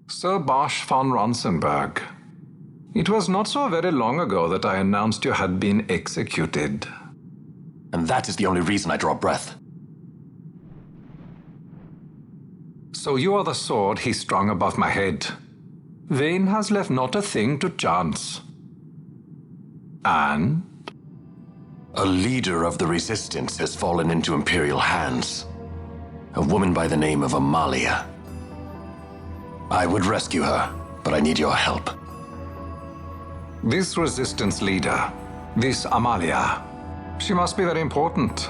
Sir Bosch von Ronsenberg, it was not so very long ago that I announced you had been executed. And that is the only reason I draw breath. So you are the sword he strung above my head. Vane has left not a thing to chance. And? A leader of the resistance has fallen into Imperial hands. A woman by the name of Amalia. I would rescue her, but I need your help. This resistance leader, this Amalia, she must be very important.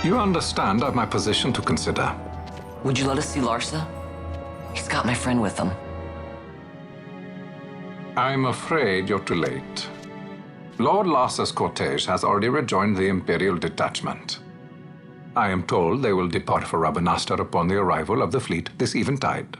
You understand I've my position to consider. Would you let us see Larsa? He's got my friend with him. I'm afraid you're too late. Lord Larsa's cortege has already rejoined the Imperial detachment. I am told they will depart for Rabanastre upon the arrival of the fleet this eventide.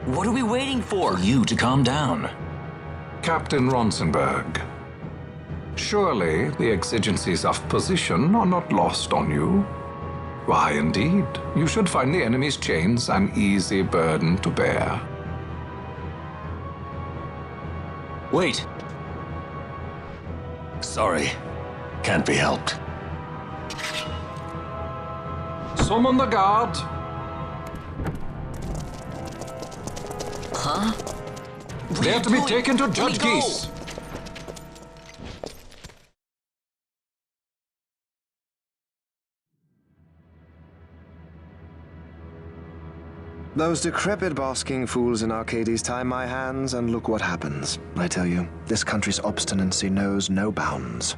What are we waiting for? For you to calm down. Captain Ronsenberg, surely the exigencies of position are not lost on you. Why, indeed, you should find the enemy's chains an easy burden to bear. Wait. Sorry. Can't be helped. Summon the guard. Huh? They are to be taken to Judge Geese. Those decrepit basking fools in Arcades tie my hands, and look what happens. I tell you, this country's obstinacy knows no bounds.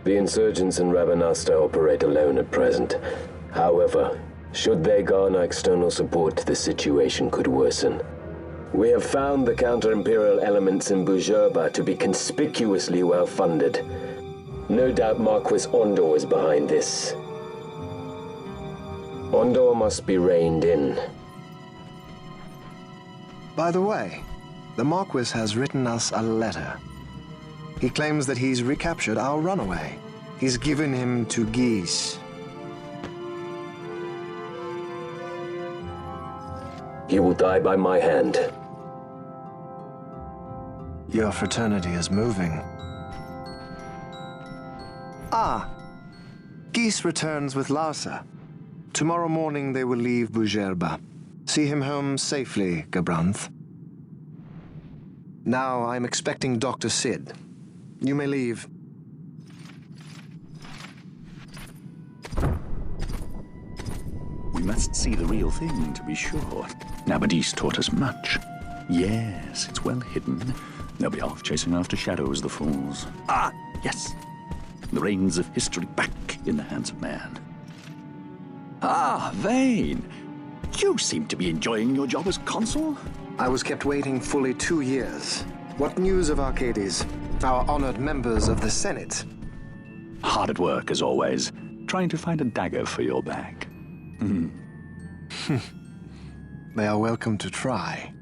The insurgents in Rabanastre operate alone at present. However, should they garner external support, the situation could worsen. We have found the counter-imperial elements in Bujerba to be conspicuously well-funded. No doubt Marquis Ondor is behind this. Ondor must be reined in. By the way, the Marquis has written us a letter. He claims that he's recaptured our runaway. He's given him to Geese. He will die by my hand. Your fraternity is moving. Ah, Geese returns with Larsa. Tomorrow morning they will leave Bujerba. See him home safely, Gabranth. Now I'm expecting Dr. Sid. You may leave. We must see the real thing, to be sure. Nabadis taught us much. Yes, it's well hidden. They'll be off chasing after shadows, the fools. Ah, yes. The reins of history back in the hands of man. Ah, Vane. You seem to be enjoying your job as consul. I was kept waiting fully 2 years. What news of Arcades? Our honored members of the Senate? Hard at work, as always, trying to find a dagger for your back. They are welcome to try.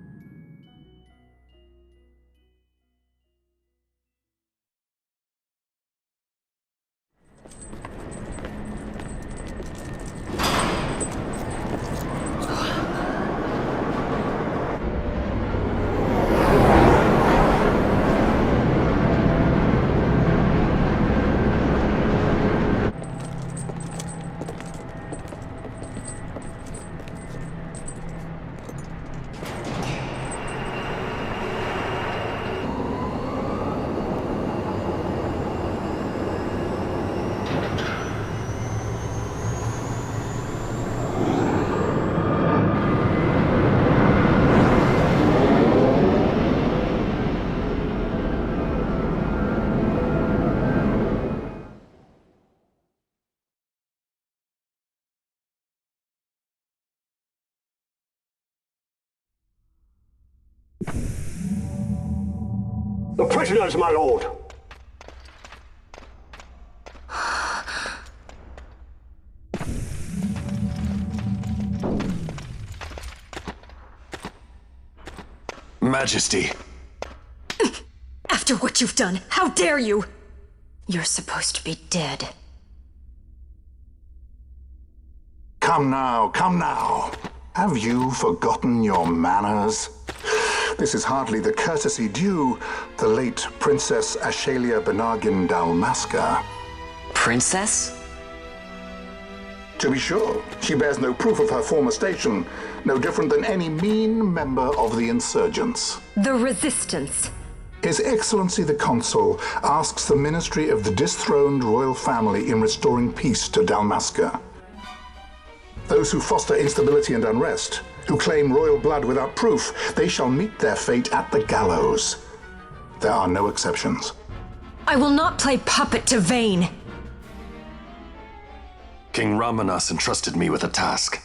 The prisoners, my lord! Majesty. After what you've done, how dare you? You're supposed to be dead. Come now, come now. Have you forgotten your manners? This is hardly the courtesy due the late Princess Ashalia Benargin Dalmasca. Princess? To be sure, she bears no proof of her former station, no different than any mean member of the insurgents. The Resistance. His Excellency the Consul asks the ministry of the dethroned royal family in restoring peace to Dalmasca. Those who foster instability and unrest, who claim royal blood without proof, they shall meet their fate at the gallows. There are no exceptions. I will not play puppet to Vayne. King Ramanas entrusted me with a task.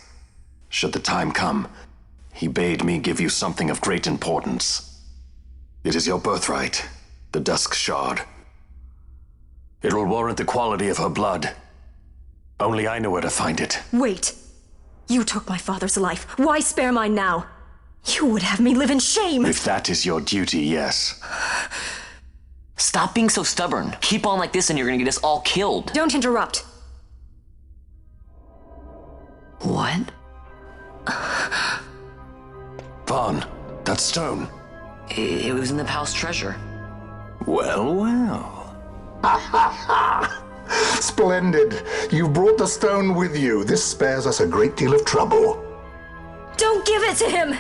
Should the time come, he bade me give you something of great importance. It is your birthright, the Dusk Shard. It will warrant the quality of her blood. Only I know where to find it. Wait. You took my father's life. Why spare mine now? You would have me live in shame. If that is your duty, yes. Stop being so stubborn. Keep on like this and you're gonna get us all killed. Don't interrupt. What? Vaughn, that stone. It was in the palace treasure. Well, well. Splendid. You've brought the stone with you. This spares us a great deal of trouble. Don't give it to him!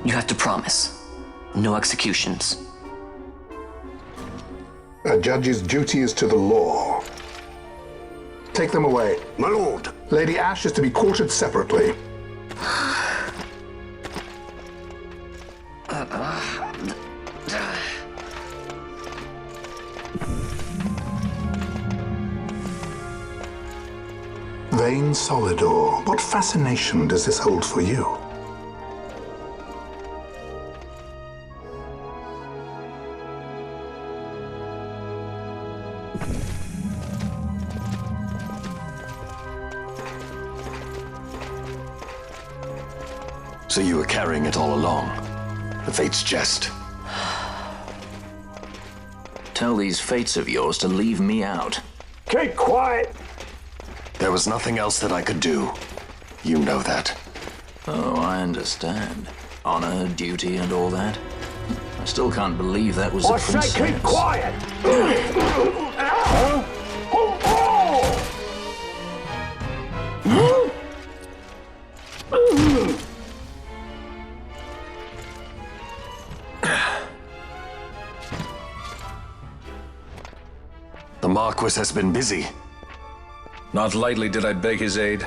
You have to promise. No executions. A judge's duty is to the law. Take them away. My lord! Lady Ash is to be quartered separately. Vayne Solidor, what fascination does this hold for you? So you were carrying it all along. The Fate's jest. Tell these fates of yours to leave me out. Keep quiet! There was nothing else that I could do. You know that. Oh, I understand. Honor, duty, and all that. I still can't believe that was a I princess. say keep quiet! The Marquis has been busy. Not lightly did I beg his aid.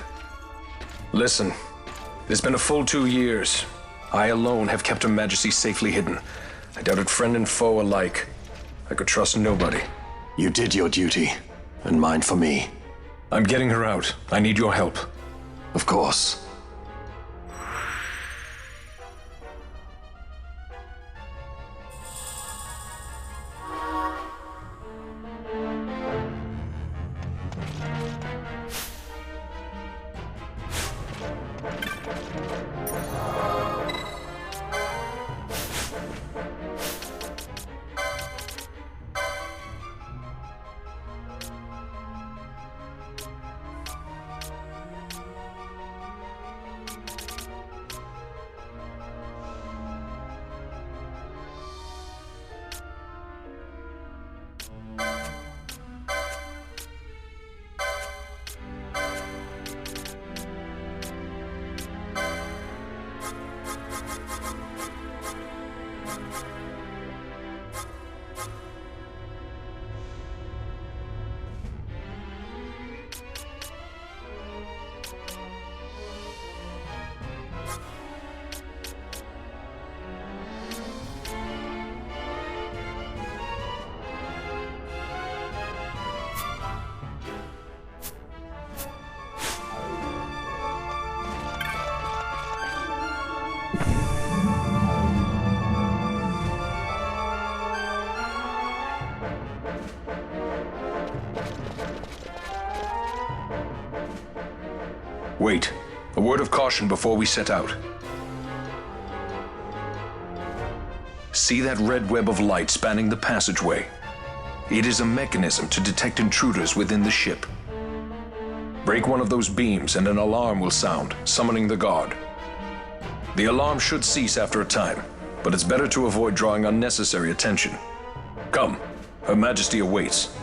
Listen, it has been a full 2 years. I alone have kept Her Majesty safely hidden. I doubted friend and foe alike. I could trust nobody. You did your duty, and mine for me. I'm getting her out. I need your help. Of course. Wait. A word of caution before we set out. See that red web of light spanning the passageway? It is a mechanism to detect intruders within the ship. Break one of those beams and an alarm will sound, summoning the guard. The alarm should cease after a time, but it's better to avoid drawing unnecessary attention. Come, Her Majesty awaits.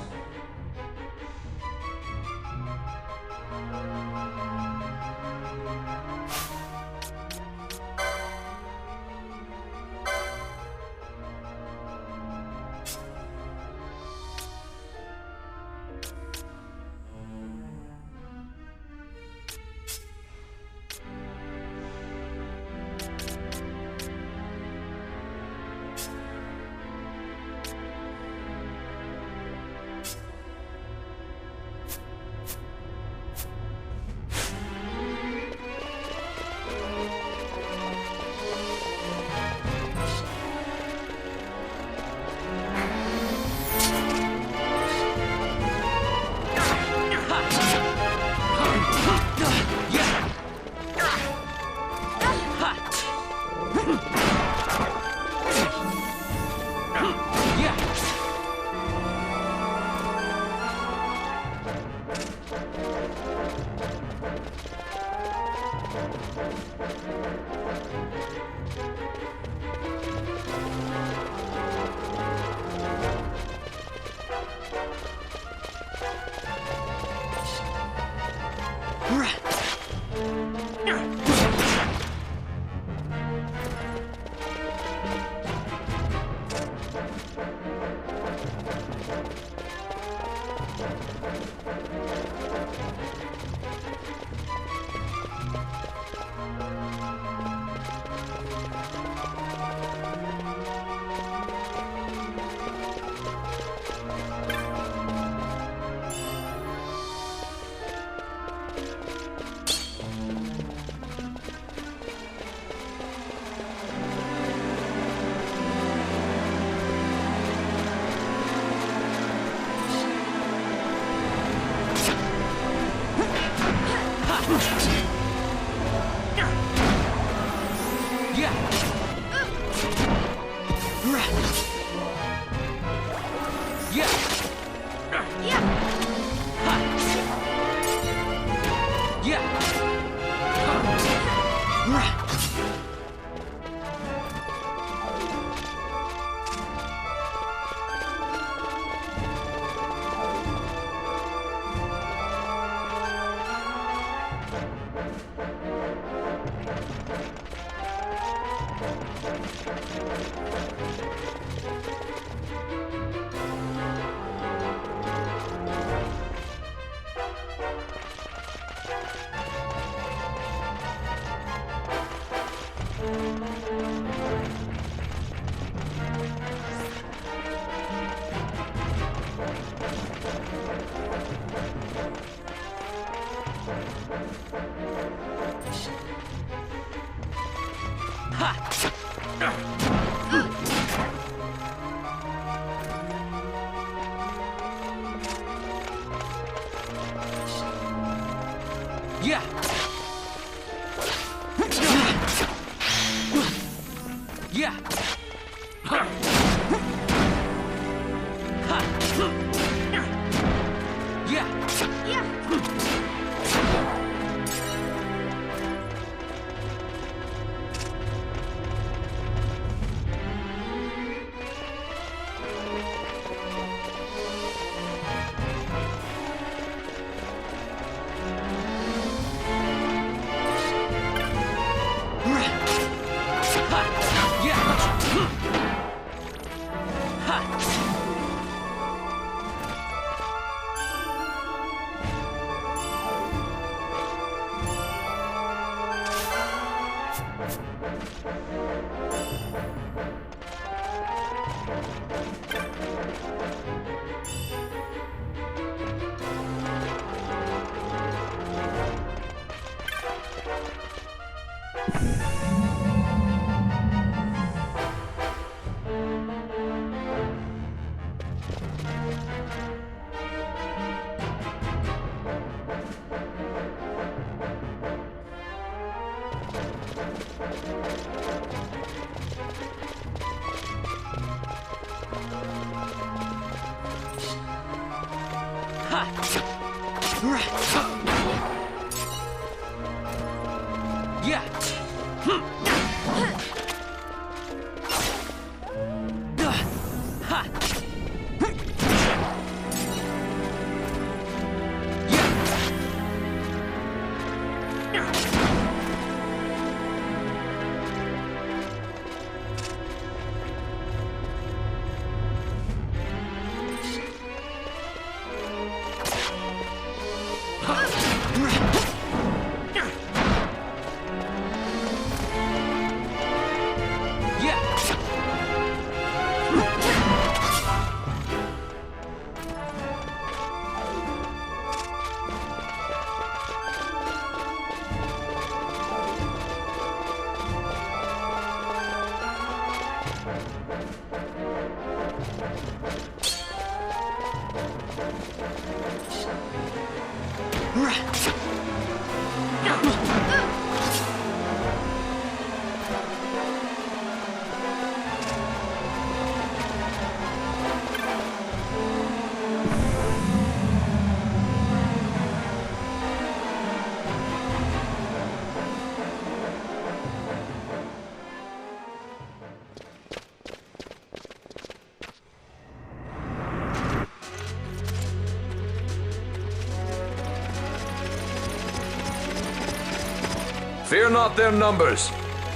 Fear not their numbers.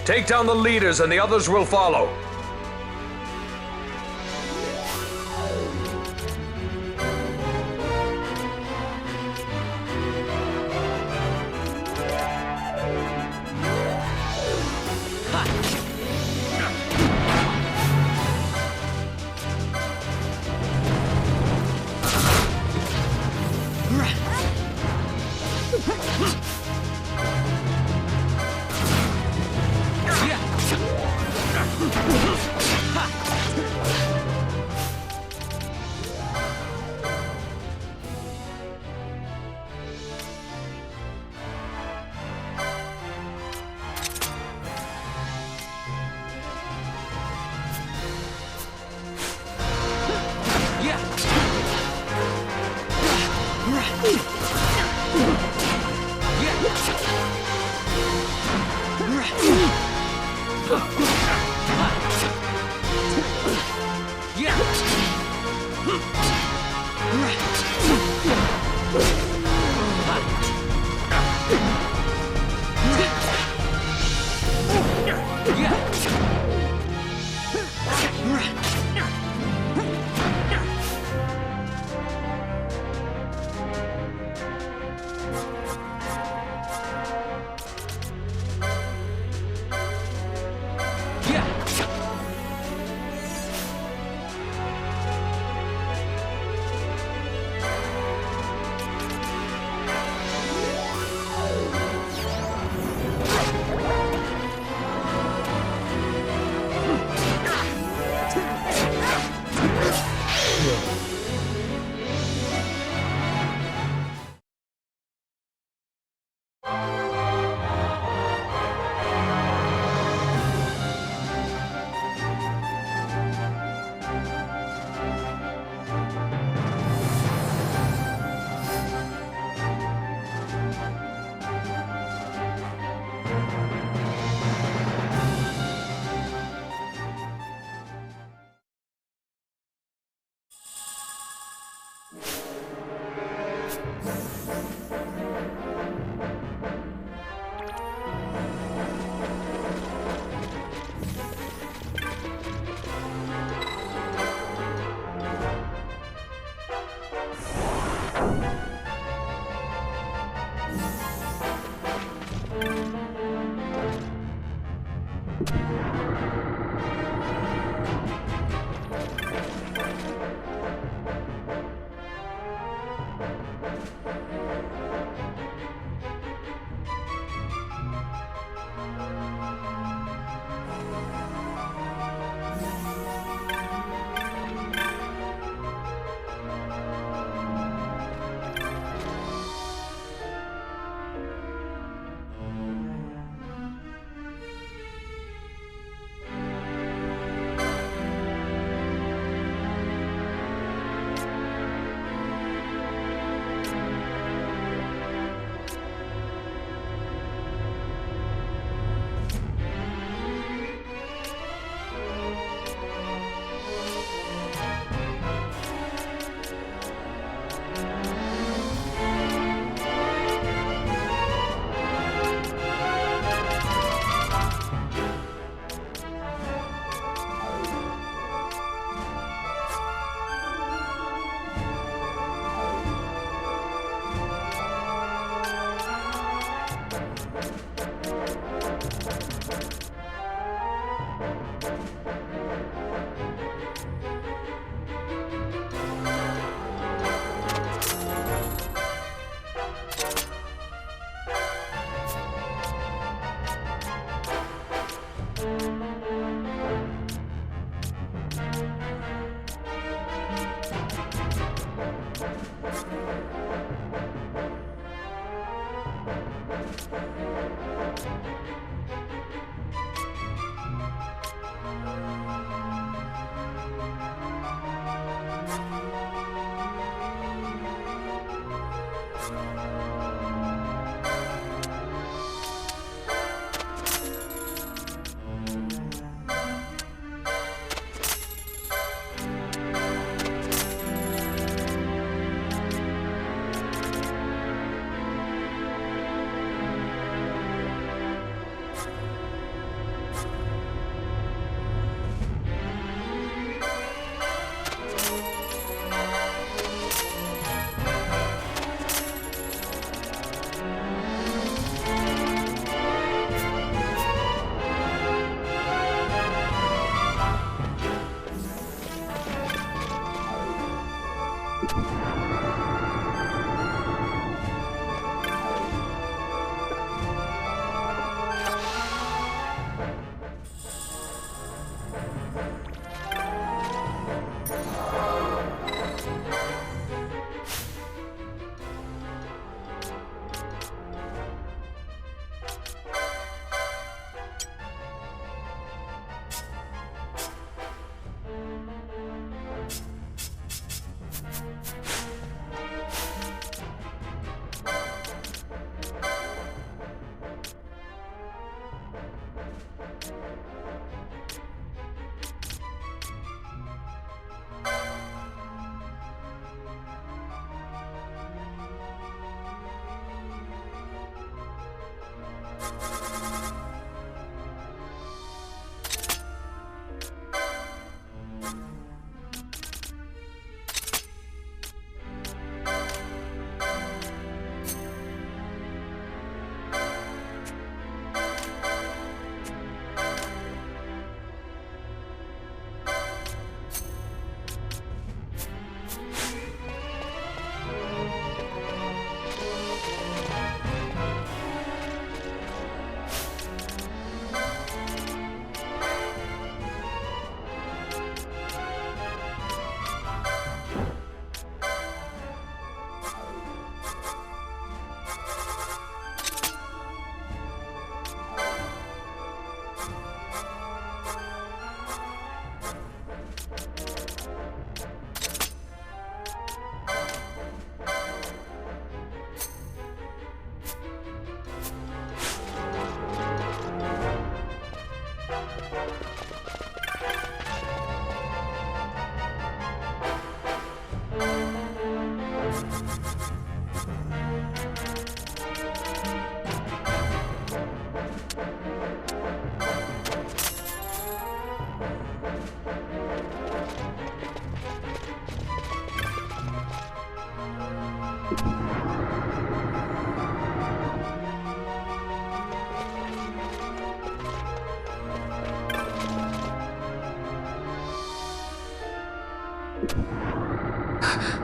Take down the leaders and the others will follow.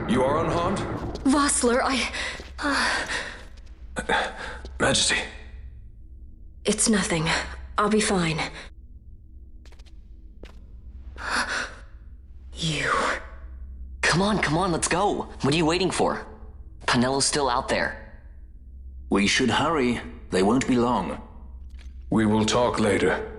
You are unharmed? Vossler, Majesty. It's nothing. I'll be fine. You. Come on, let's go. What are you waiting for? Penello's still out there. We should hurry. They won't be long. We will talk later.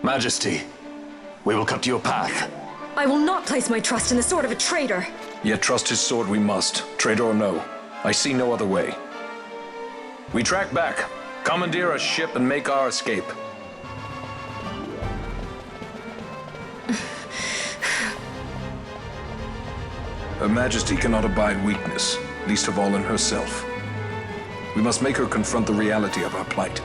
Majesty, we will cut your path. I will not place my trust in the sword of a traitor. Yet trust his sword we must, traitor or no. I see no other way. We track back, commandeer a ship, and make our escape. Her Majesty cannot abide weakness, least of all in herself. We must make her confront the reality of our plight.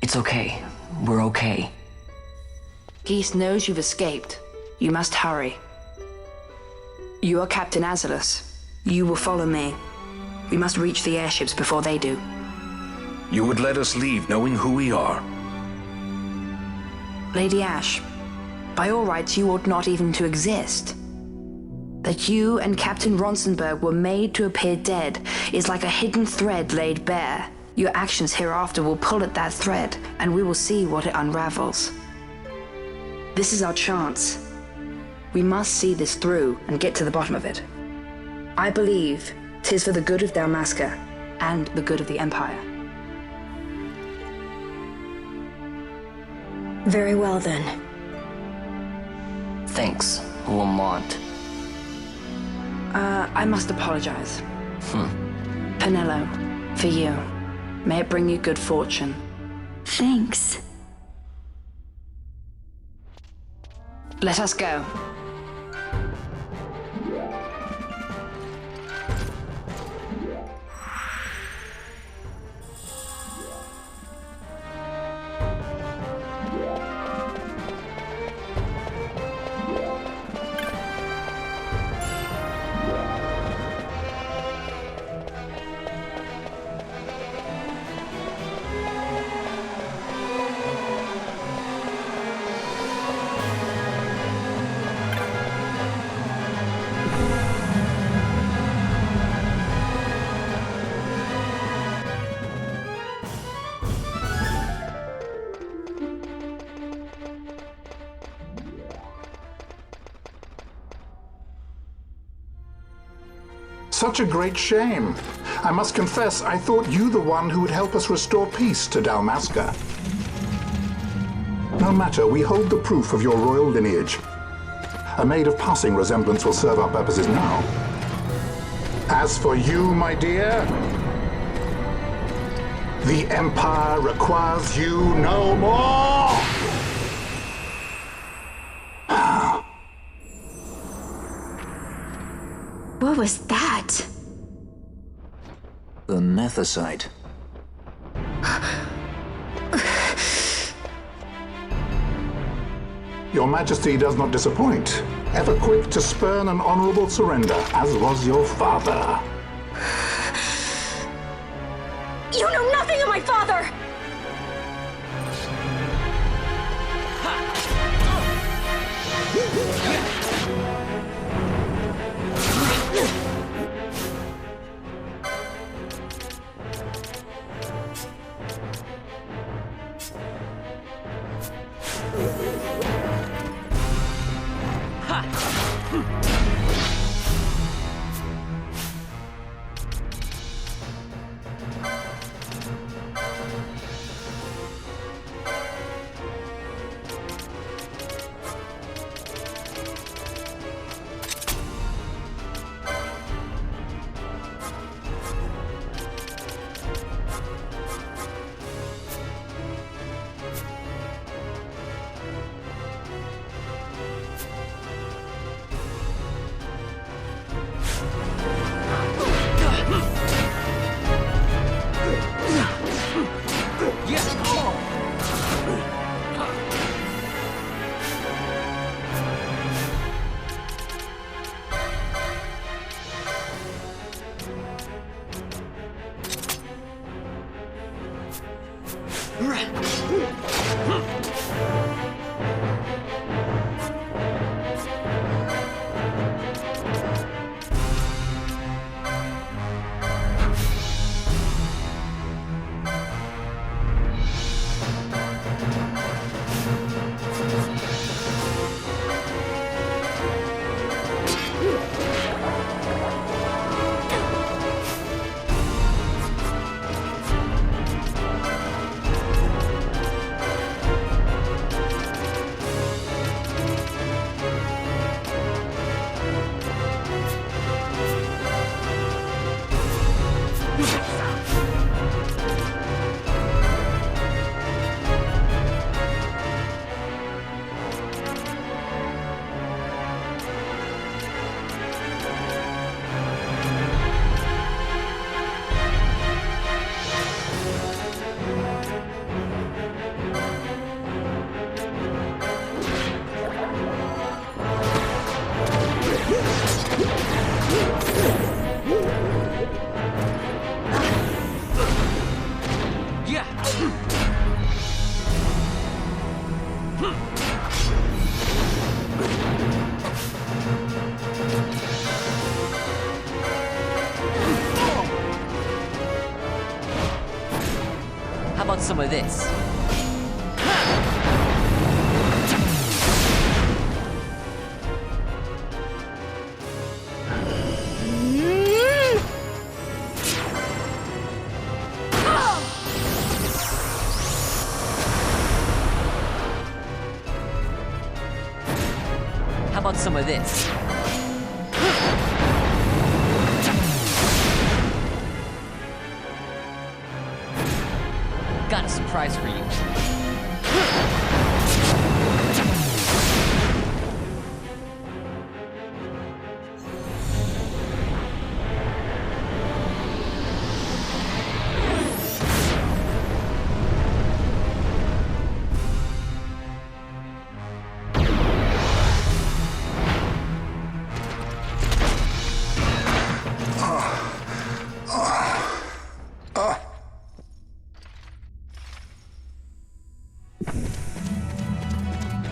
It's okay. We're okay. Geese knows you've escaped. You must hurry. You are Captain Azalus. You will follow me. We must reach the airships before they do. You would let us leave knowing who we are? Lady Ash, by all rights you ought not even to exist. That you and Captain Ronsenberg were made to appear dead is like a hidden thread laid bare. Your actions hereafter will pull at that thread, and we will see what it unravels. This is our chance. We must see this through and get to the bottom of it. I believe 'tis for the good of Dalmasca and the good of the Empire. Very well, then. Thanks, Lamont. I must apologize. Penelo, for you. May it bring you good fortune. Thanks. Let us go. Such a great shame. I must confess, I thought you the one who would help us restore peace to Dalmasca. No matter, we hold the proof of your royal lineage. A maid of passing resemblance will serve our purposes now. As for you, my dear, the Empire requires you no more! What was that? The Nethicite. Your Majesty does not disappoint. Ever quick to spurn an honorable surrender, as was your father. You know nothing of my father! some of this? How about some of this? Got a surprise for you.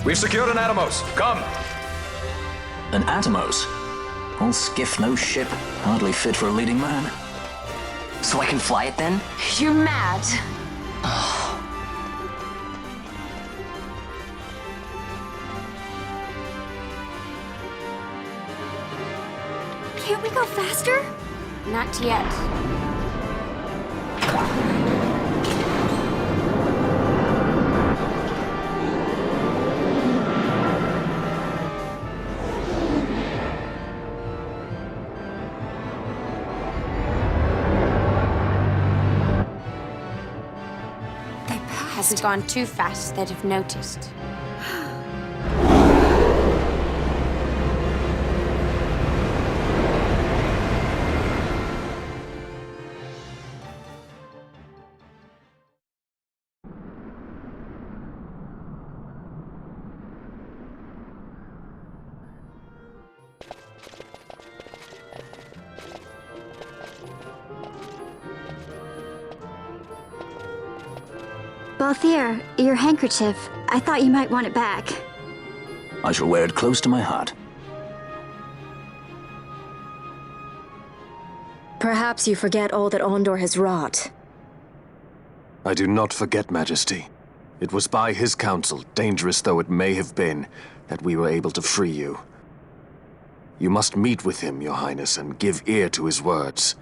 We've secured an Atomos. Come! An Atomos? All skiff, no ship. Hardly fit for a leading man. So I can fly it then? You're mad. Can't we go faster? Not yet. Has it gone too fast that I've noticed? Balthier, your handkerchief. I thought you might want it back. I shall wear it close to my heart. Perhaps you forget all that Ondor has wrought. I do not forget, Majesty. It was by his counsel, dangerous though it may have been, that we were able to free you. You must meet with him, Your Highness, and give ear to his words.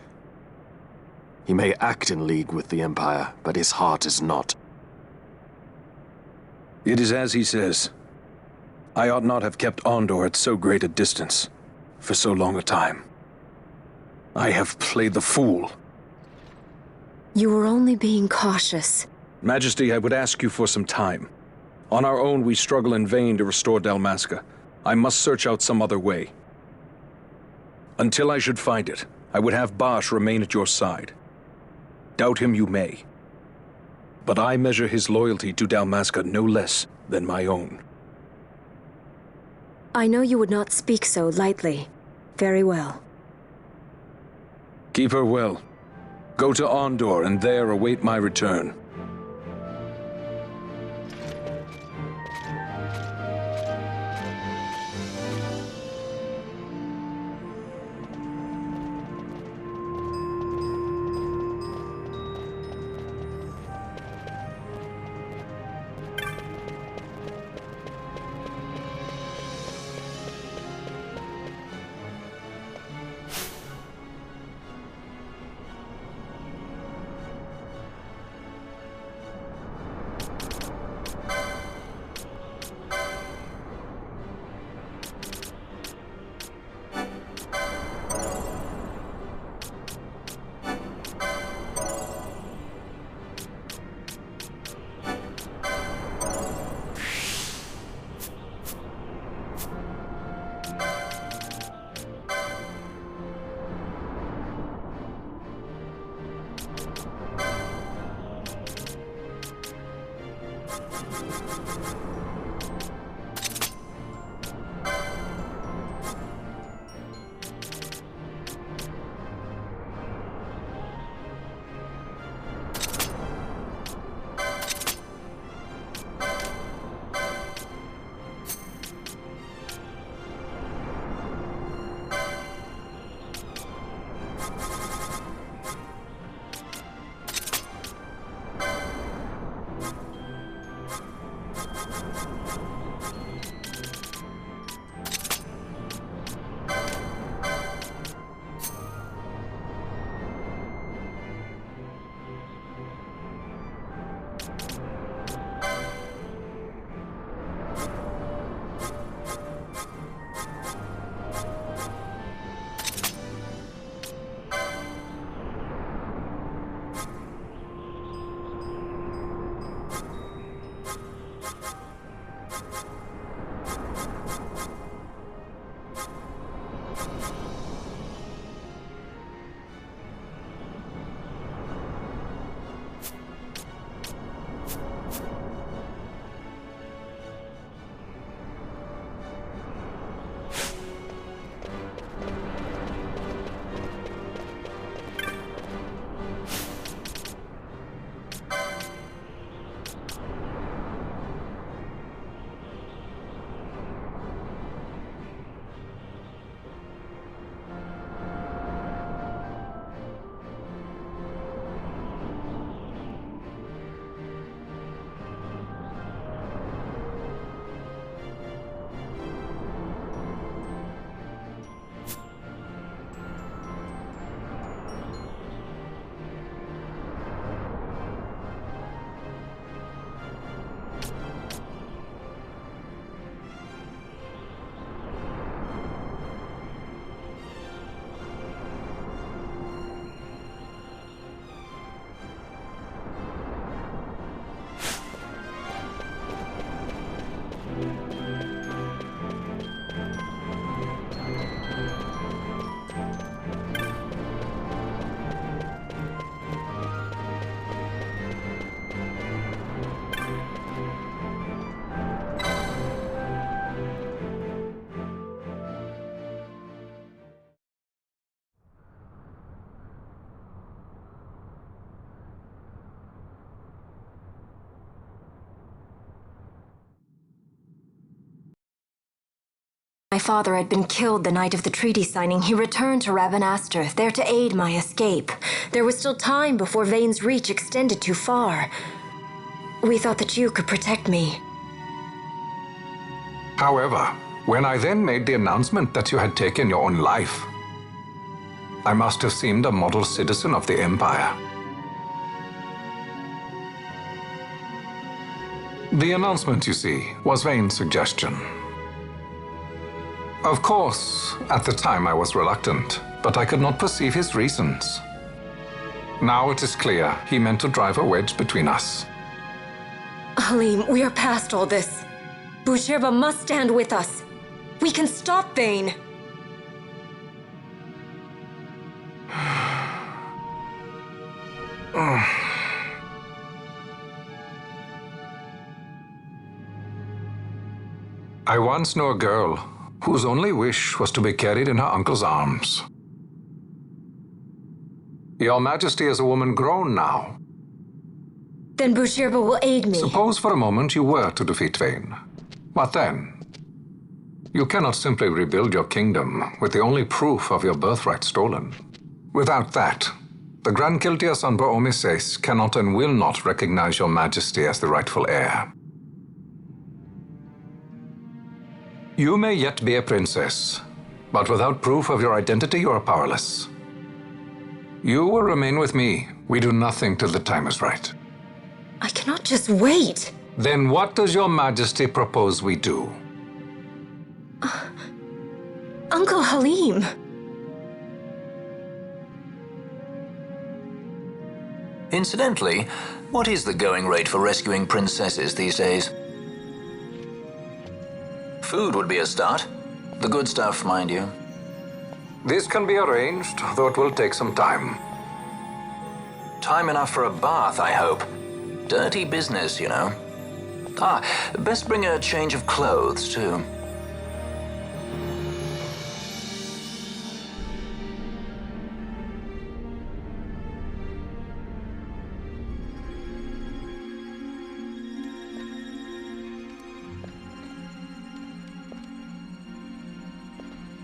He may act in league with the Empire, but his heart is not. It is as he says. I ought not have kept Ondor at so great a distance for so long a time. I have played the fool. You were only being cautious. Majesty, I would ask you for some time. On our own, we struggle in vain to restore Dalmasca. I must search out some other way. Until I should find it, I would have Bosch remain at your side. Doubt him you may. But I measure his loyalty to Dalmasca no less than my own. I know you would not speak so lightly. Very well. Keep her well. Go to Ondor and there await my return. My father had been killed the night of the treaty signing. He returned to Rabanastre, there to aid my escape. There was still time before Vane's reach extended too far. We thought that you could protect me. However, when I then made the announcement that you had taken your own life, I must have seemed a model citizen of the Empire. The announcement, you see, was Vane's suggestion. Of course, at the time I was reluctant, but I could not perceive his reasons. Now it is clear he meant to drive a wedge between us. Halim, we are past all this. Boucherba must stand with us. We can stop Vane. I once knew a girl whose only wish was to be carried in her uncle's arms. Your Majesty is a woman grown now. Then Boucherba will aid me. Suppose for a moment you were to defeat Vane. What then? You cannot simply rebuild your kingdom with the only proof of your birthright stolen. Without that, the Grand Kiltia Sanbur Omises cannot and will not recognize your Majesty as the rightful heir. You may yet be a princess, but without proof of your identity, you are powerless. You will remain with me. We do nothing till the time is right. I cannot just wait. Then what does your Majesty propose we do? Uncle Halim. Incidentally, what is the going rate for rescuing princesses these days? Food would be a start. The good stuff, mind you. This can be arranged, though it will take some time. Time enough for a bath, I hope. Dirty business, you know. Best bring a change of clothes, too.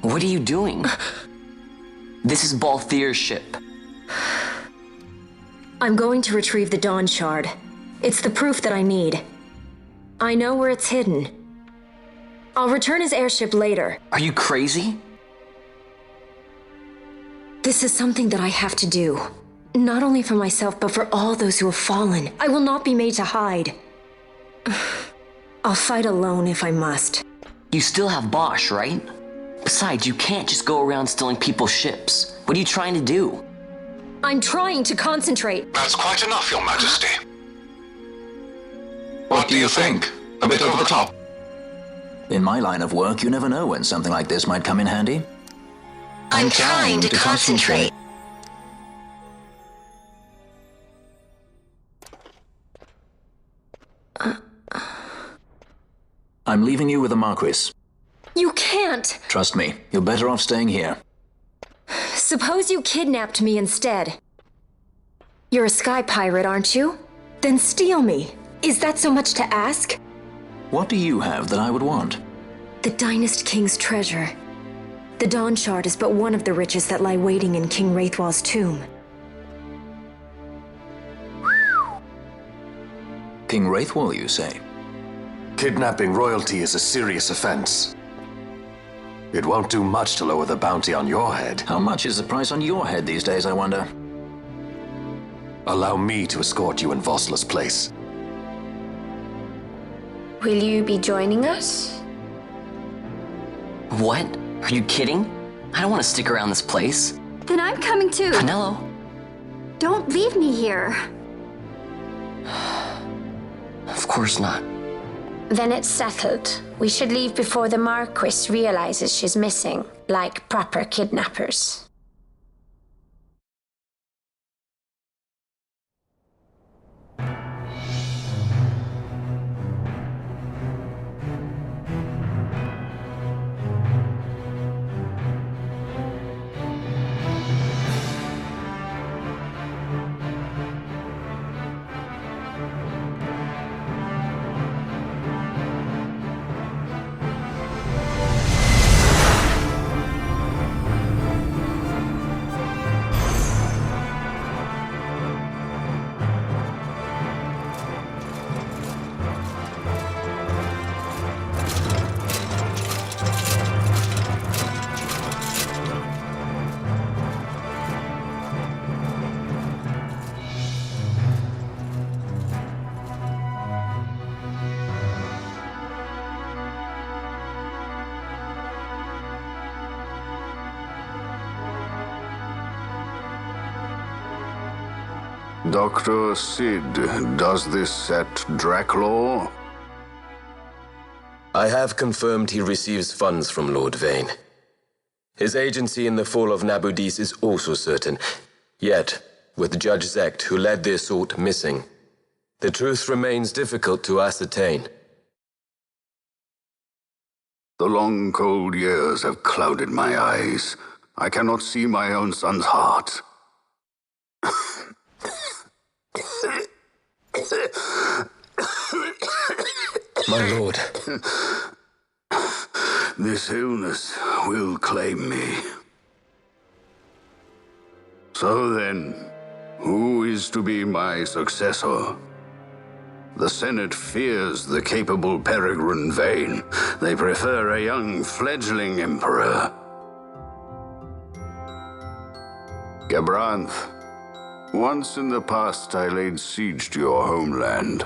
What are you doing? This is Balthier's ship. I'm going to retrieve the Dawn Shard. It's the proof that I need. I know where it's hidden. I'll return his airship later. Are you crazy? This is something that I have to do. Not only for myself, but for all those who have fallen. I will not be made to hide. I'll fight alone if I must. You still have Bosch, right? Besides, you can't just go around stealing people's ships. What are you trying to do? I'm trying to concentrate. That's quite enough, Your Majesty. What do you think? A bit over the top? In my line of work, you never know when something like this might come in handy. I'm trying to concentrate. I'm leaving you with the Marquis. You can't! Trust me, you're better off staying here. Suppose you kidnapped me instead. You're a sky pirate, aren't you? Then steal me. Is that so much to ask? What do you have that I would want? The Dynast King's treasure. The Dawn Shard is but one of the riches that lie waiting in King Wraithwall's tomb. King Wraithwall, you say? Kidnapping royalty is a serious offense. It won't do much to lower the bounty on your head. How much is the price on your head these days, I wonder? Allow me to escort you in Vosla's place. Will you be joining us? What? Are you kidding? I don't want to stick around this place. Then I'm coming too. Penelo? Don't leave me here. Of course not. Then it's settled. We should leave before the Marquis realizes she's missing, like proper kidnappers. Dr. Sid, does this set Draclaw? I have confirmed he receives funds from Lord Vane. His agency in the fall of Nabudis is also certain. Yet, with Judge Zecht, who led the assault, missing, the truth remains difficult to ascertain. The long, cold years have clouded my eyes. I cannot see my own son's heart. My lord. This illness will claim me. So then, who is to be my successor? The Senate fears the capable Peregrine Vane. They prefer a young, fledgling emperor. Gabranth, once in the past I laid siege to your homeland.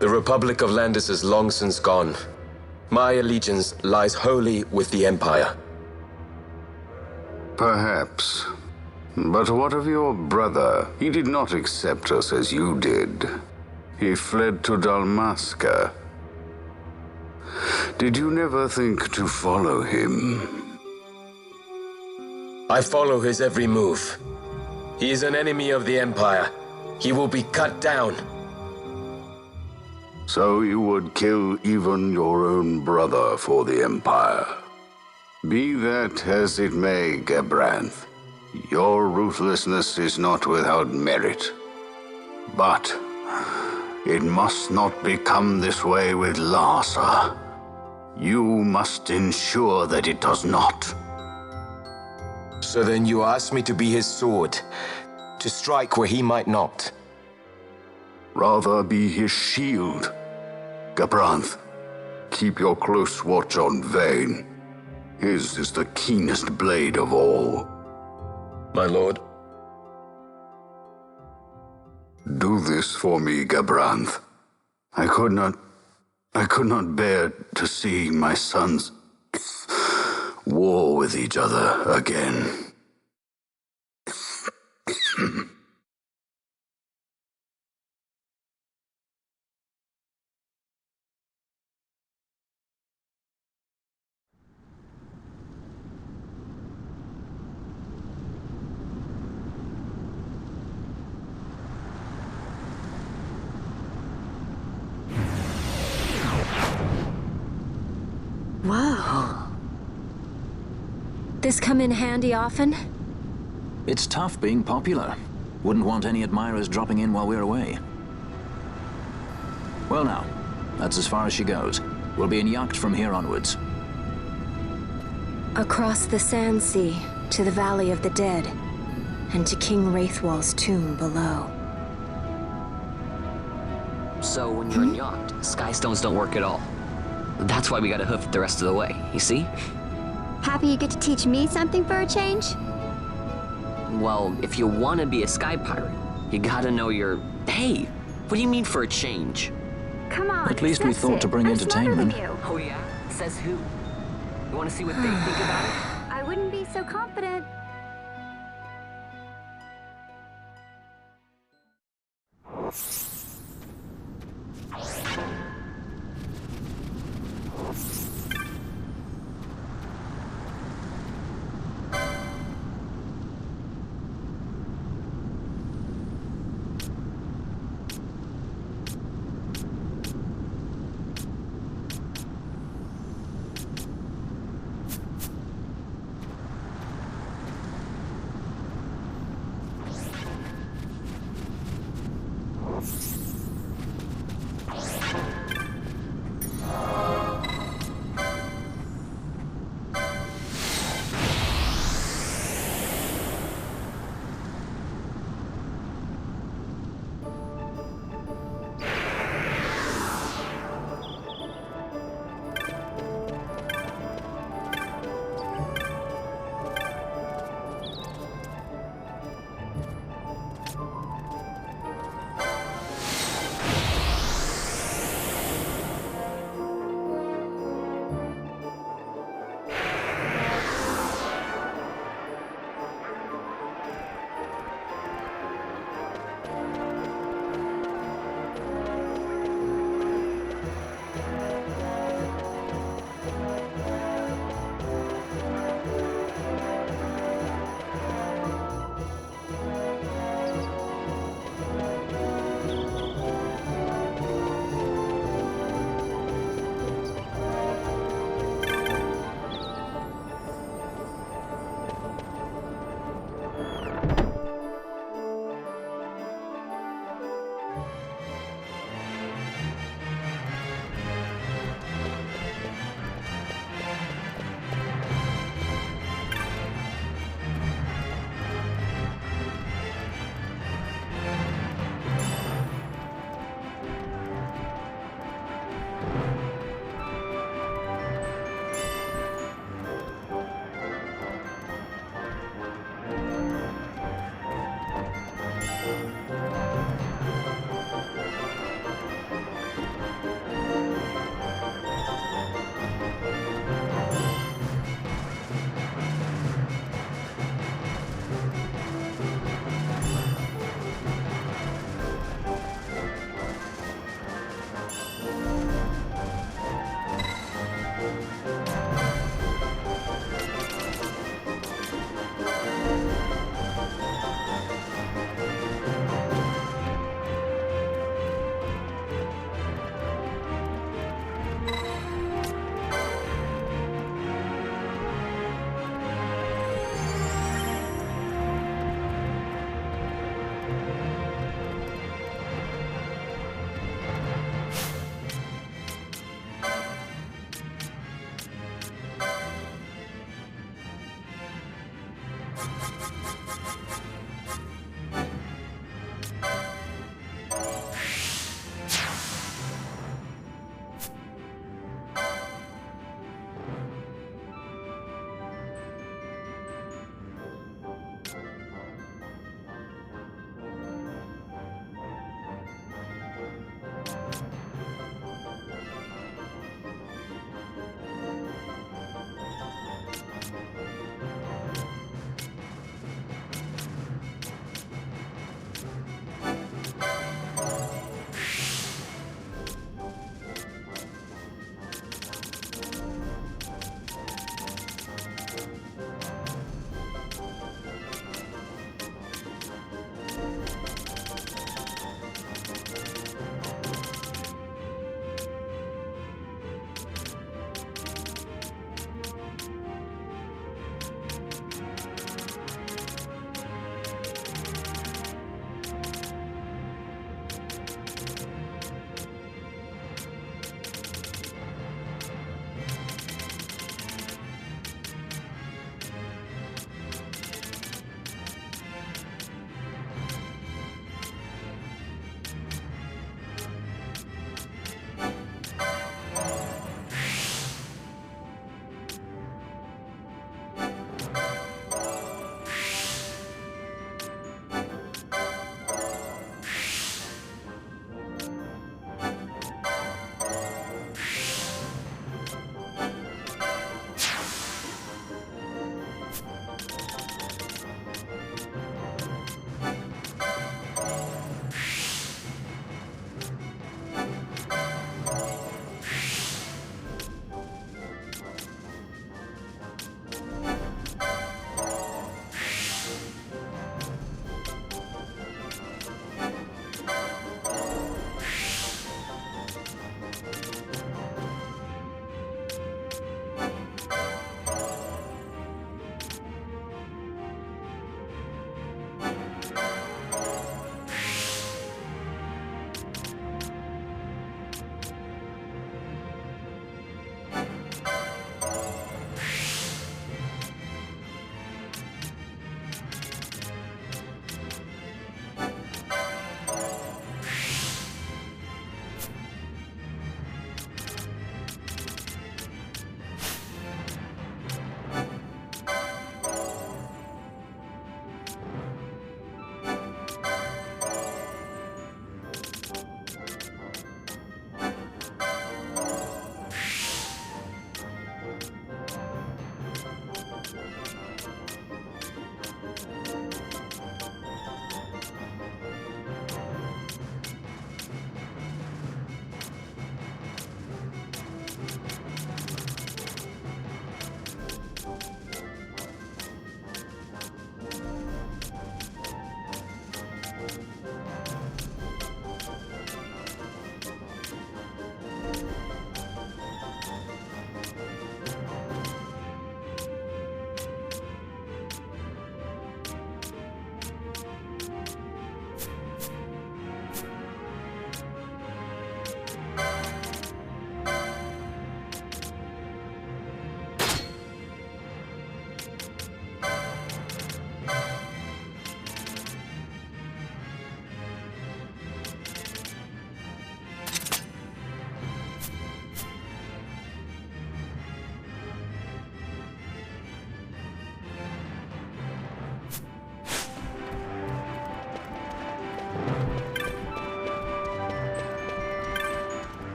The Republic of Landis is long since gone. My allegiance lies wholly with the Empire. Perhaps. But what of your brother? He did not accept us as you did. He fled to Dalmasca. Did you never think to follow him? I follow his every move. He is an enemy of the Empire. He will be cut down. So you would kill even your own brother for the Empire. Be that as it may, Gabranth, your ruthlessness is not without merit. But it must not become this way with Larsa. You must ensure that it does not. So then you ask me to be his sword, to strike where he might not. Rather be his shield. Gabranth, keep your close watch on Vane. His is the keenest blade of all. My lord. Do this for me, Gabranth. I could not bear to see my sons war with each other again. Whoa. This come in handy often? It's tough being popular. Wouldn't want any admirers dropping in while we're away. Well now, that's as far as she goes. We'll be in yacht from here onwards. Across the Sand Sea, to the Valley of the Dead, and to King Wraithwall's tomb below. So when you're in yacht, skystones don't work at all. That's why we gotta hoof it the rest of the way, you see? Happy you get to teach me something for a change? Well, if you want to be a sky pirate, you gotta know your... Hey, what do you mean for a change? Come on, At least we thought to bring entertainment. Oh yeah? Says who? You want to see what they think about it? I wouldn't be so confident.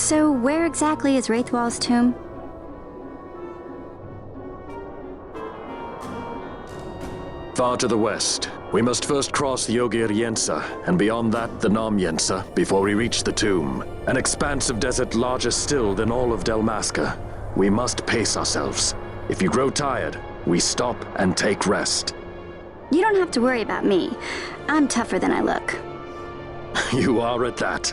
So where exactly is Wraithwall's tomb? Far to the west. We must first cross the Ogir Yensa, and beyond that, the Nam Yensa, before we reach the tomb. An expanse of desert larger still than all of Dalmasca. We must pace ourselves. If you grow tired, we stop and take rest. You don't have to worry about me. I'm tougher than I look. You are at that.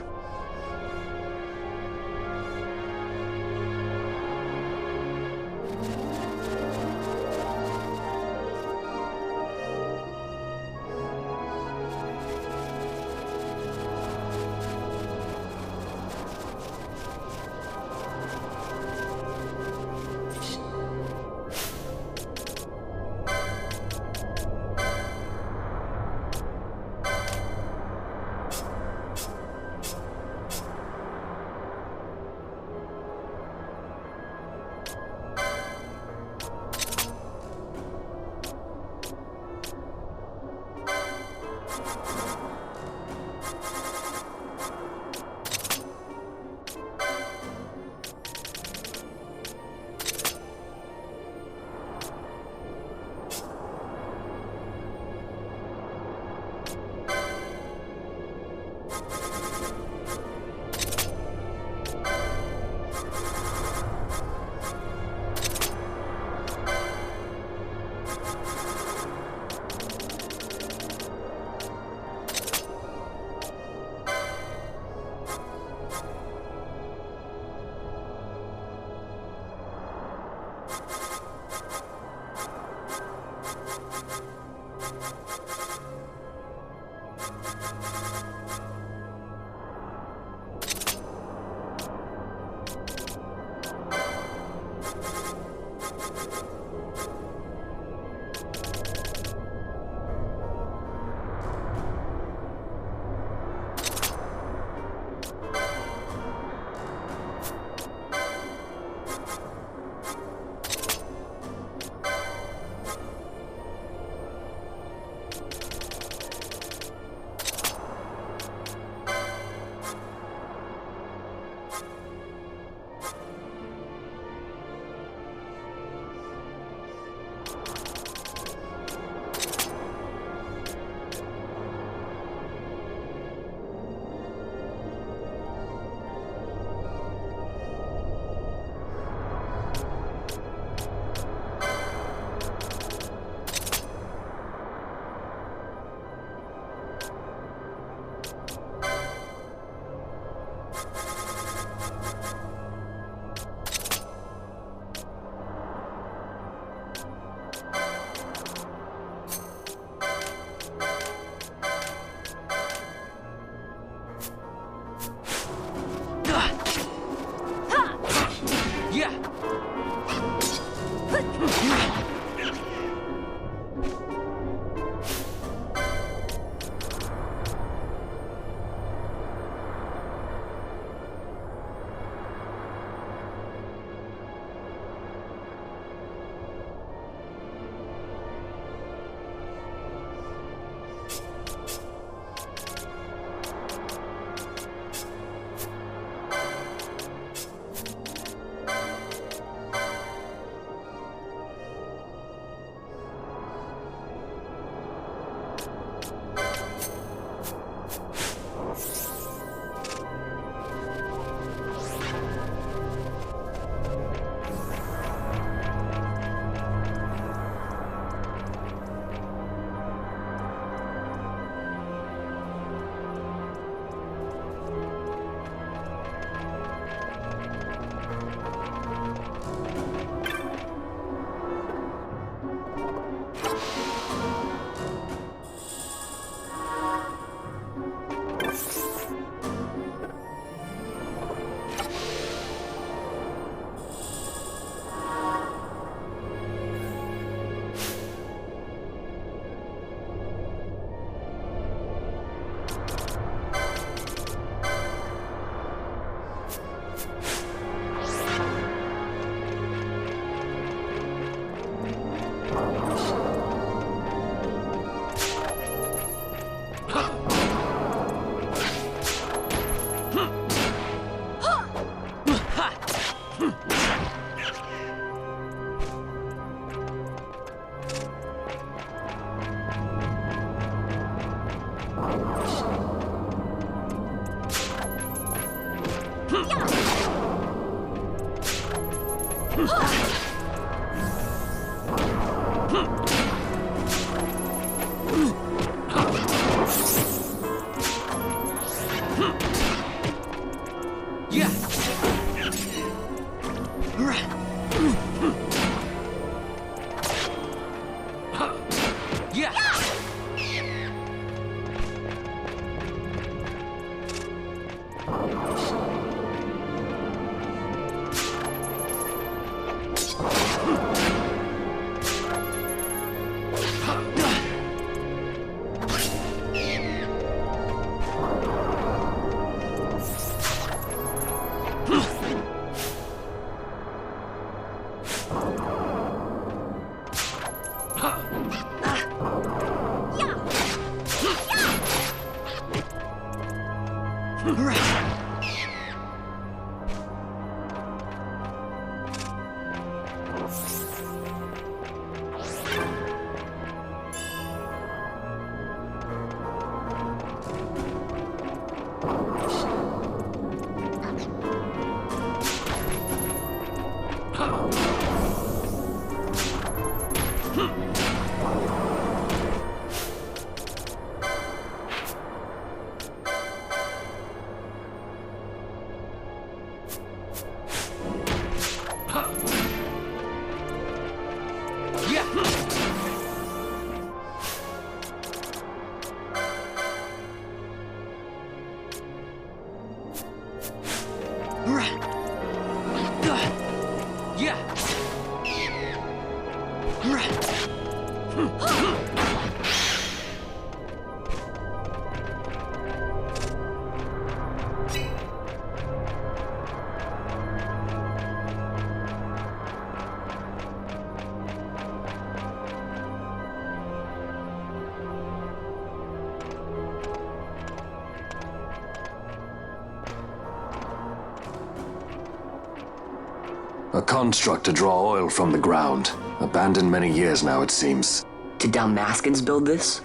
A construct to draw oil from the ground. Abandoned many years now, it seems. Did Dalmaskans build this?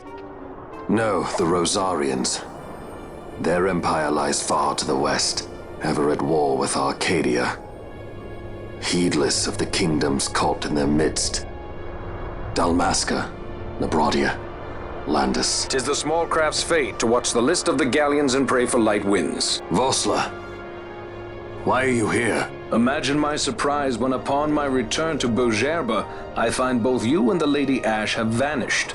No, the Rosarians. Their empire lies far to the west, ever at war with Arcadia. Heedless of the kingdoms caught in their midst. Dalmasca, Nabrodia, Landis. 'Tis the small craft's fate to watch the list of the galleons and pray for light winds. Vosla, why are you here? Imagine my surprise when upon my return to Bogerba, I find both you and the Lady Ash have vanished.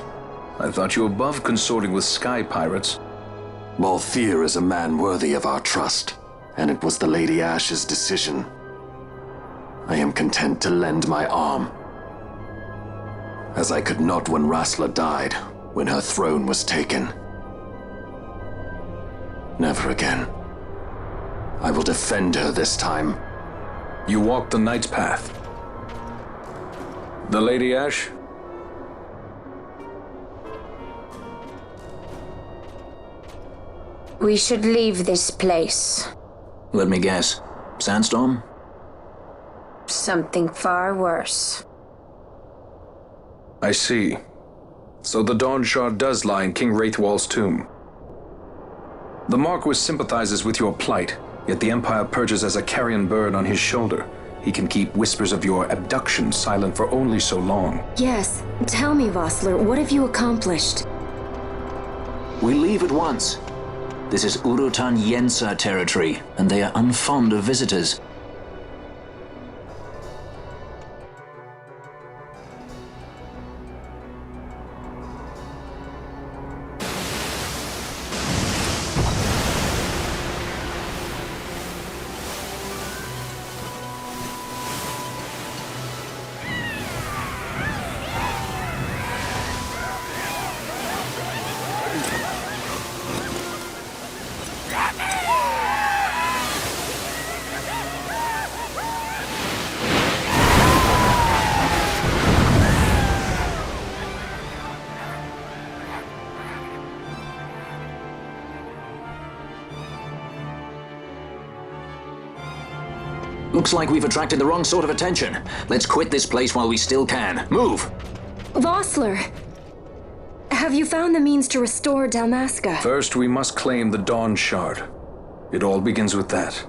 I thought you above consorting with sky pirates. Balthier is a man worthy of our trust, and it was the Lady Ash's decision. I am content to lend my arm, as I could not when Rasla died, when her throne was taken. Never again. I will defend her this time. You walked the Knight's path. The Lady Ash? We should leave this place. Let me guess. Sandstorm? Something far worse. I see. So the Dawn Shard does lie in King Wraithwall's tomb. The Marquis sympathizes with your plight, yet the Empire perches as a carrion bird on his shoulder. He can keep whispers of your abduction silent for only so long. Yes. Tell me, Vossler, what have you accomplished? We leave at once. This is Urutan Yensa territory, and they are unfond of visitors. Looks like we've attracted the wrong sort of attention. Let's quit this place while we still can. Move! Vossler! Have you found the means to restore Dalmasca? First, we must claim the Dawn Shard. It all begins with that.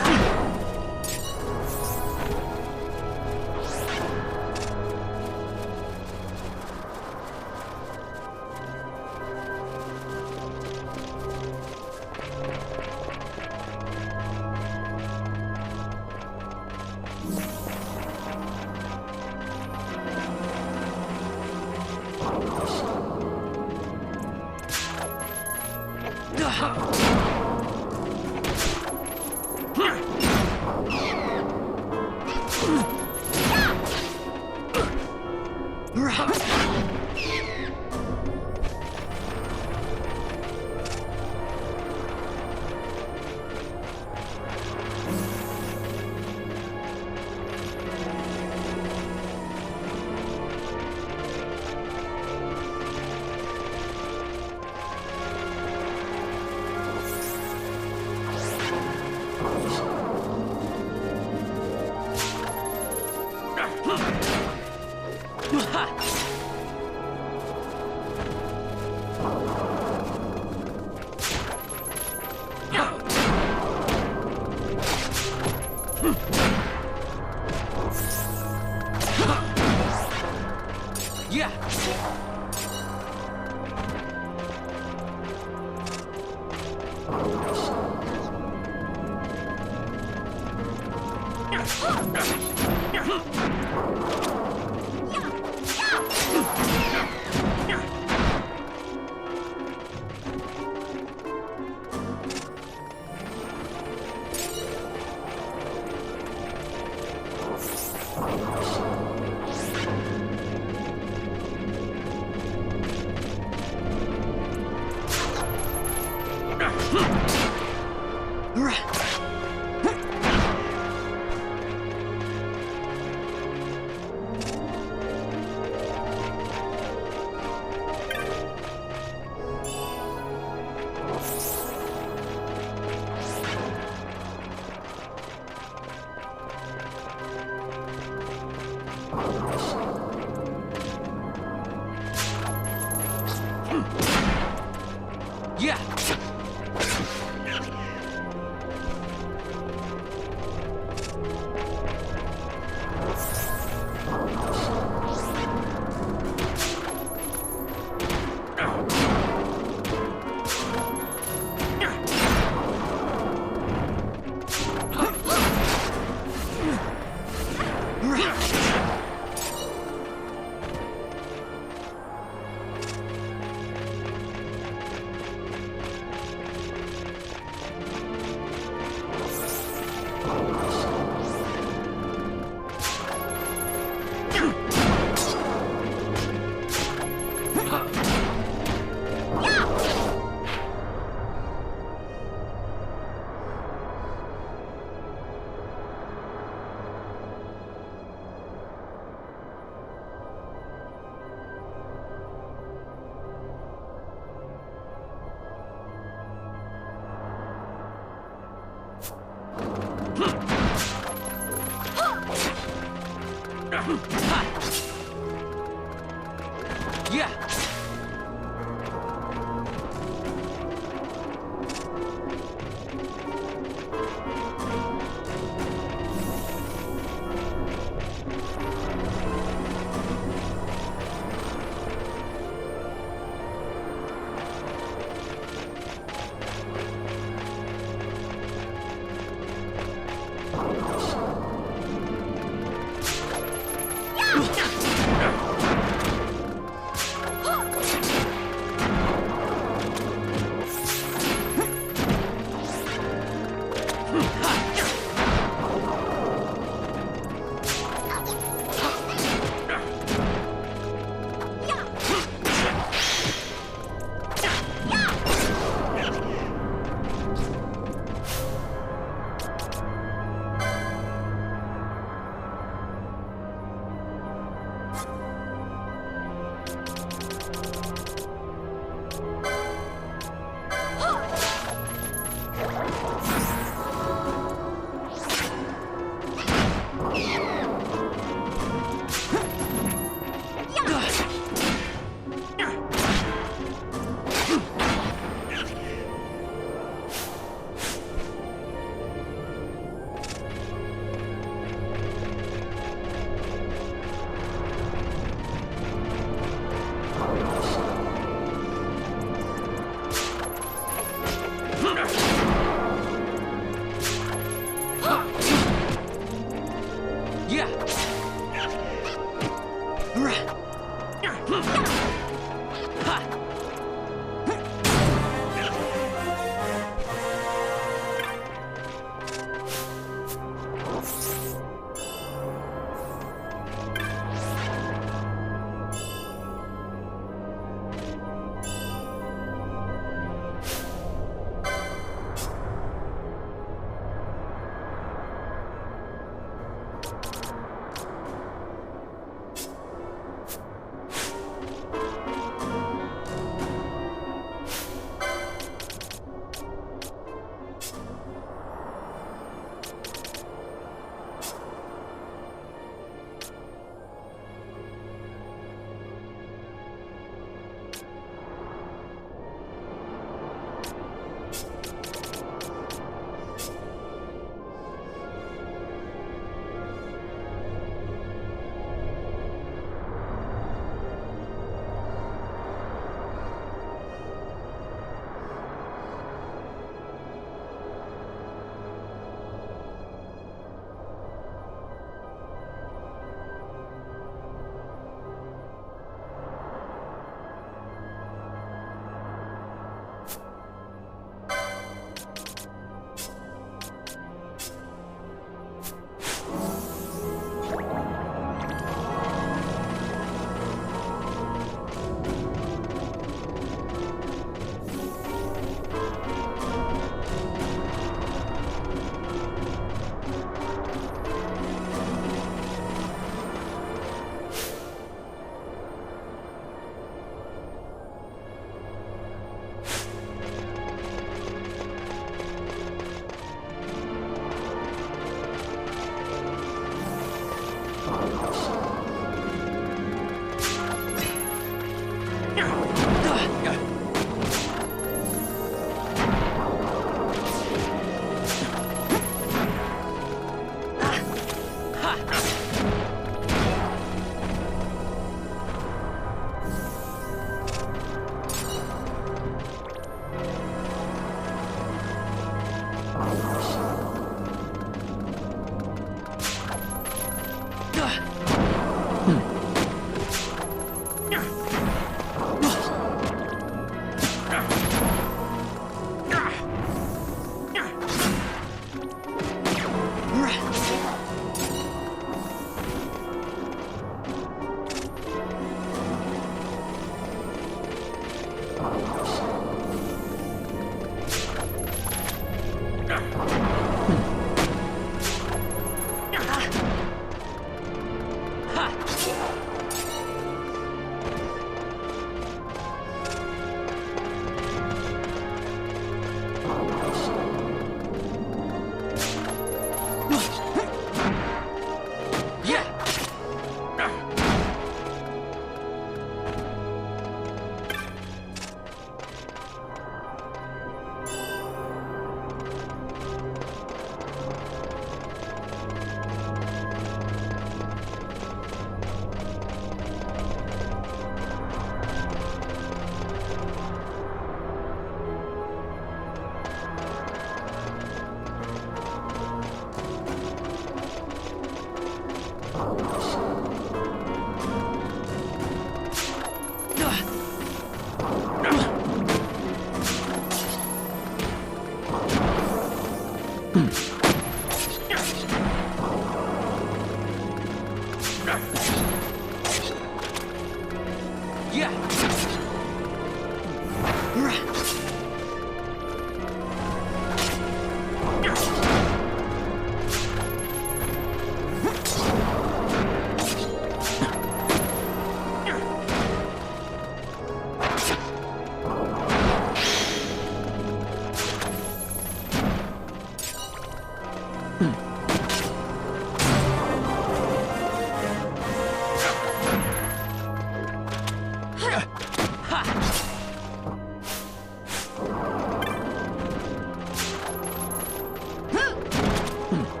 Hmm.